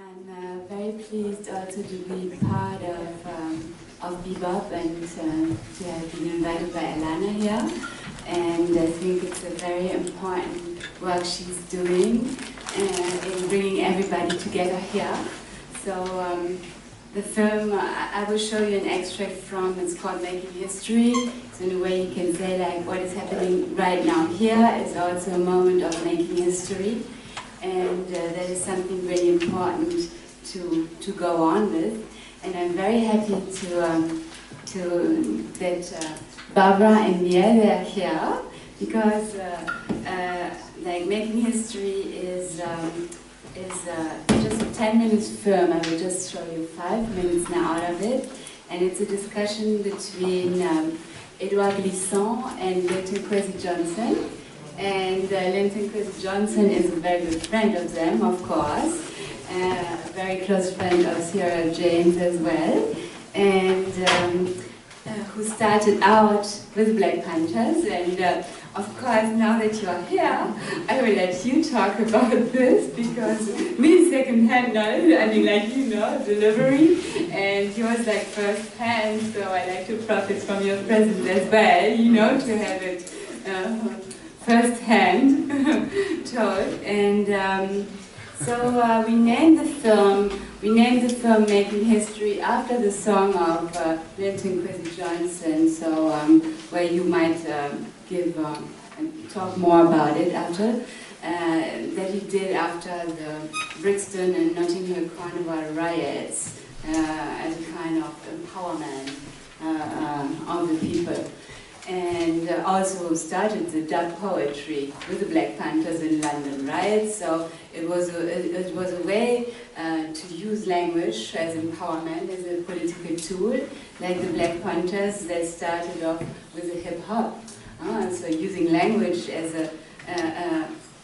I'm very pleased also to be part of Be.Bop and to have been invited by Alana here. And I think it's a very important work she's doing in bringing everybody together here. So the film, I will show you an extract from, it's called Making History. So in a way you can say like what is happening right now here is also a moment of making history. And that is something really important to go on with. And I'm very happy that Barbara and Nayeli are here, because like making history is just a 10-minute film. I will just show you 5 minutes now out of it. And it's a discussion between Edouard Glissant and Linton Kwesi Johnson. And Linton Kwesi Johnson is a very good friend of them, of course. A very close friend of Sierra James as well. And who started out with Black Panthers. And of course, now that you are here, I will let you talk about this, because me second-hand knowledge, I mean, like, you know, delivery, and yours like first-hand, so I like to profit from your presence as well, you know, to have it first-hand told. And so we named the film Making History after the song of Linton Kwesi Johnson, so where you might give and talk more about it after, that he did after the Brixton and Notting Hill Carnival riots as a kind of empowerment of the people. And also started the dub poetry with the Black Panthers in London, right? So it was a way to use language as empowerment, as a political tool. Like the Black Panthers, they started off with the hip hop, so using language as a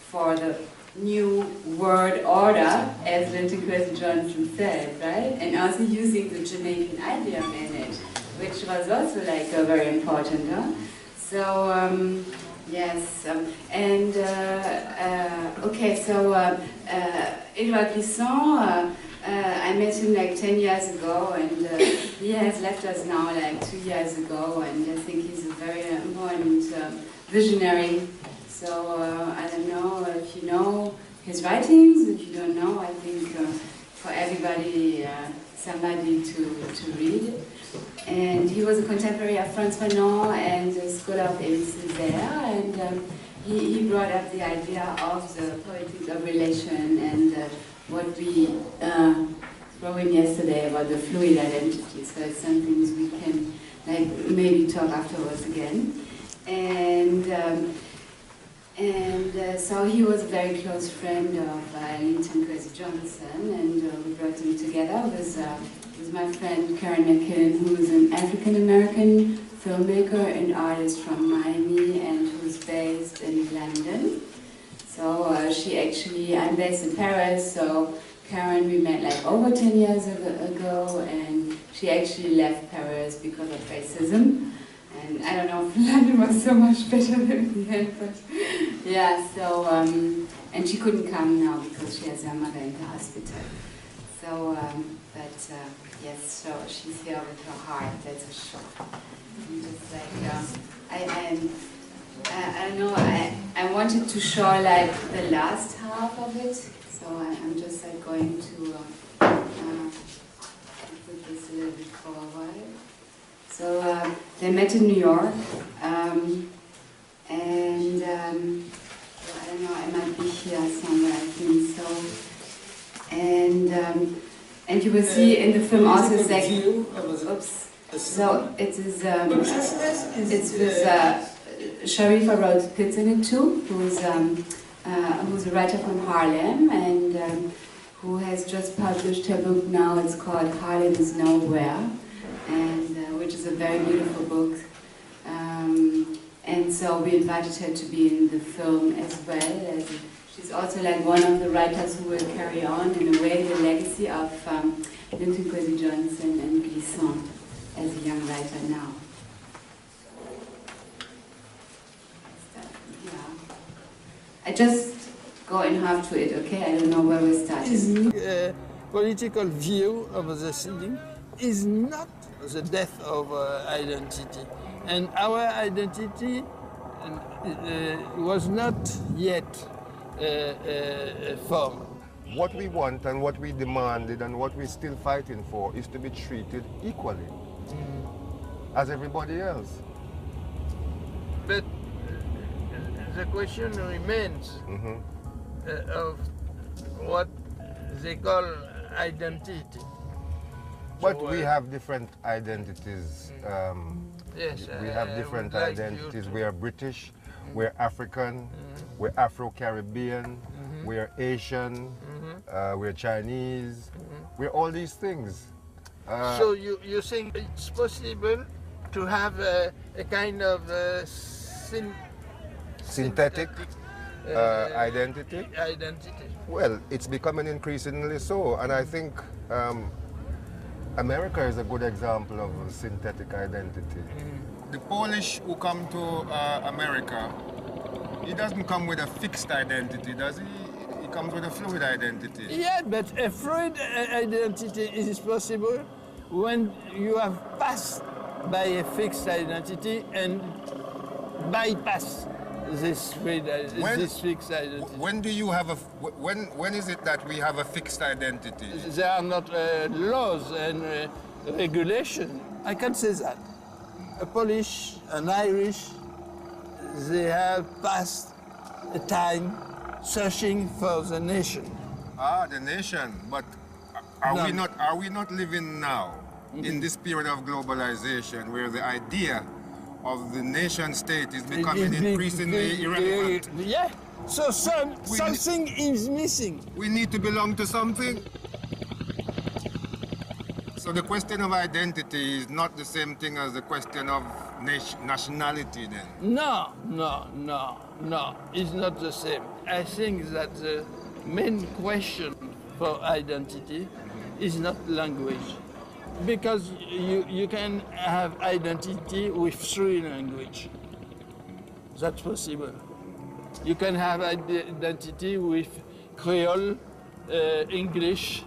for the new world order, as Linton Kwesi Johnson said, right? And also using the Jamaican idiom in it, which was also like very important. Huh? So yes, okay. So Edouard Glissant, I met him like 10 years ago, and he has left us now like 2 years ago, and I think he's a very important visionary. So I don't know if you know his writings. If you don't know, I think for everybody, somebody to read. And he was a contemporary of Frantz Fanon and a scholar of Émile Césaire, and he brought up the idea of the politics of relation and what we threw in yesterday about the fluid identity. So it's something we can like maybe talk afterwards again. And so he was a very close friend of Linton Kwesi Johnson, and we brought him together with my friend Karen McKinnon, who is an African-American filmmaker and artist from Miami and who's based in London. So I'm based in Paris, so Karen we met like over 10 years ago, and she actually left Paris because of racism. And I don't know if London was so much better in the end, but yeah, so, and she couldn't come now because she has her mother in the hospital. So, yes, so she's here with her heart, that's for sure. And just like, I know, I wanted to show like the last half of it, so I'm just like going to put this a little bit forward. So they met in New York, and I don't know, I might be here somewhere, I think so. And you will see in the film also it's like, oops. So it is it's with Sharifa Rose Pitts in it too, who's a writer from Harlem, and who has just published her book now. It's called Harlem is Nowhere, and which is a very beautiful book. And so we invited her to be in the film as well. As she's also like one of the writers who will carry on, in a way, the legacy of Linton Kwesi Johnson and Glissant as a young writer now. Yeah. I just go in half to it, okay? I don't know where we're starting. political view of the thing is not the death of identity. And our identity was not yet formed. What we want and what we demanded and what we're still fighting for is to be treated equally as everybody else. But the question remains of what they call identity. But So, we have different identities. Yes, we have different identities. We are British, we're African, we're Afro-Caribbean, we're Asian, we're Chinese, we're all these things. So you think it's possible to have a kind of synthetic identity? Identity. Well, it's becoming increasingly so, and I think America is a good example of a synthetic identity. The Polish who come to America, he doesn't come with a fixed identity, does he? He comes with a fluid identity. Yeah, but a fluid identity is possible when you have passed by a fixed identity and bypass this fixed identity. When do you have a? When is it that we have a fixed identity? There are not laws and regulation. I can say that. A Polish, an Irish, they have passed a time searching for the nation. Ah, the nation. But are we not living now in this period of globalization where the idea of the nation state is becoming increasingly irrelevant? Yeah. So something is missing. We need to belong to something. So the question of identity is not the same thing as the question of nationality then? No, it's not the same. I think that the main question for identity is not language. Because you can have identity with 3 languages. That's possible. You can have identity with Creole, English,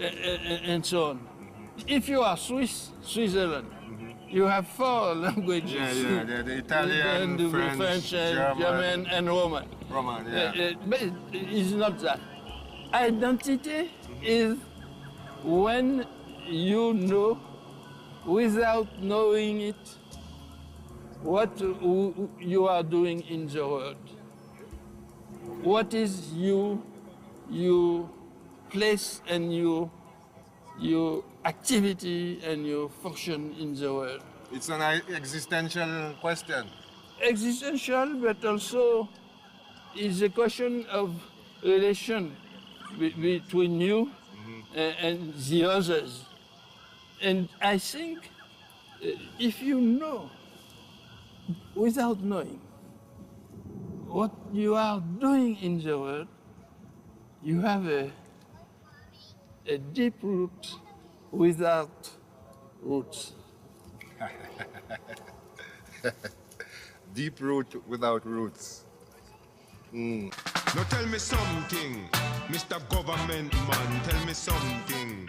and so on. If you are Switzerland, you have 4 languages. Yeah, the Italian, French, German, and Roman. But it's not that. Identity is when you know, without knowing it, what you are doing in the world. What is your place and your activity and your function in the world. It's an existential question. Existential, but also is a question of relation between you and the others. And I think if you know, without knowing, what you are doing in the world, you have a deep root without roots. Deep root without roots. Now tell me something, Mr. Government Man, tell me something.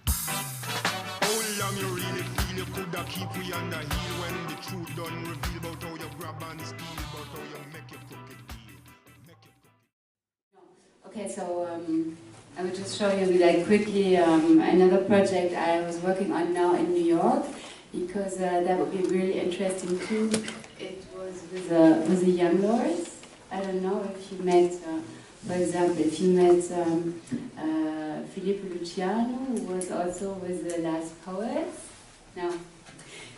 How long you really feel you coulda keep we on the heel when the truth done reveal about how you grab and steal, about how you make your crooked deal. Okay, so I will just show you like quickly another project I was working on now in New York, because that would be really interesting too. It was with the young lords. I don't know if you met, for example, if you met Filippo Luciano, who was also with the Last Poets. Now,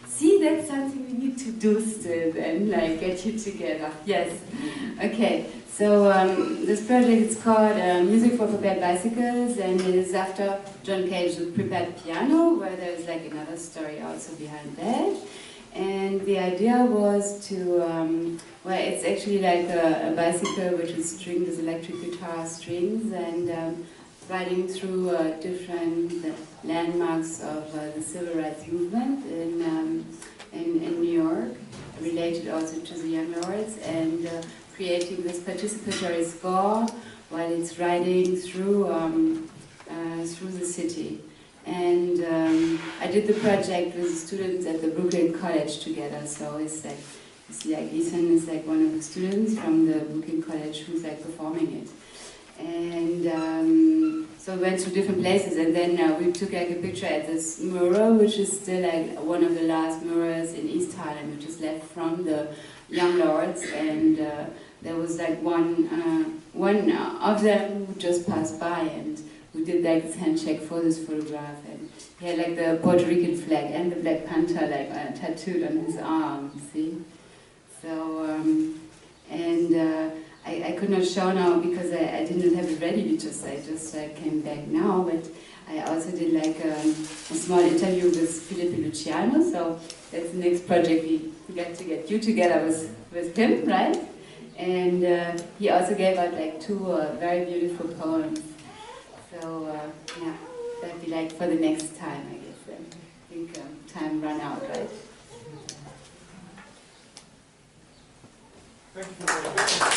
see, that's something we need to do still and like get you together. Yes. Okay. So this project is called Music for Prepared Bicycles, and it is after John Cage's Prepared Piano, where there is like another story also behind that. And the idea was to, well, it's actually like a bicycle which is stringed with electric guitar strings, and riding through different landmarks of the civil rights movement in New York, related also to the Young Lords, and creating this participatory score while it's riding through through the city. And I did the project with students at the Brooklyn College together. So it's like, you see, like Ethan is like one of the students from the Brooklyn College who's like performing it. And so we went to different places, and then we took like a picture at this mural, which is still like one of the last murals in East Harlem, which is left from the Young Lords. And there was like one of them who just passed by, and we did like this handshake for this photograph, and he had like the Puerto Rican flag and the Black Panther like tattooed on his arm, see? So, I could not show now because I didn't have it ready, I just came back now, but I also did like a small interview with Felipe Luciano, so that's the next project we got to get you together with him, right? And he also gave out like 2 very beautiful poems. So yeah, that'd be like for the next time, I guess. I think time ran out, right? Thank you.